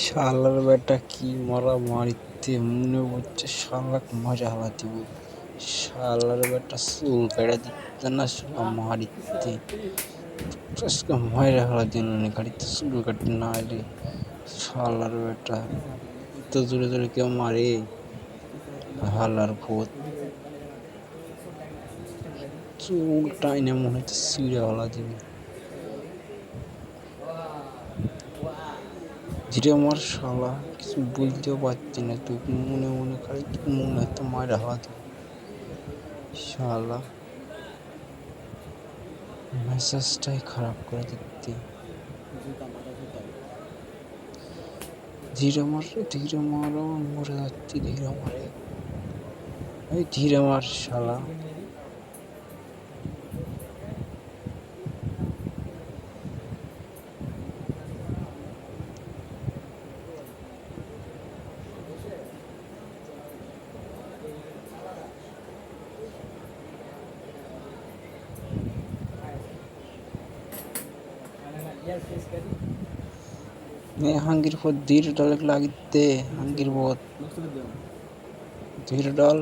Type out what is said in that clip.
শালার বেটা কি মারিতে মনে হচ্ছে শালাক মজা হওয়া দিব। শালার বেটা চুল কেটে দিতে না শালা মারিতে আজকে মজা হওয়া দিন গাড়িতে চুল কাটতে না এলে। শালার বেটা তো জোরে জোরে কেউ মারে হালার ভূত চুল টাইনে মনে হচ্ছে ছিঁড়ে হলা দিবি। ধীরে আমার শালা কিছু বুঝতেও পারছি না, তুই মনে মনে খালি মনে হয়তো মায়ের হাওয়া দিবি। শালা মেসেজটাই খারাপ করে দিতে। ধীরে মার ধীরে মার, মরে যাচ্ছি ধীরে মারে, এই ধীরে মার শালা। হাঙ্গির পর ধীরে ডালে লাগিতে হাঙ্গির পর ধীরে ডাল।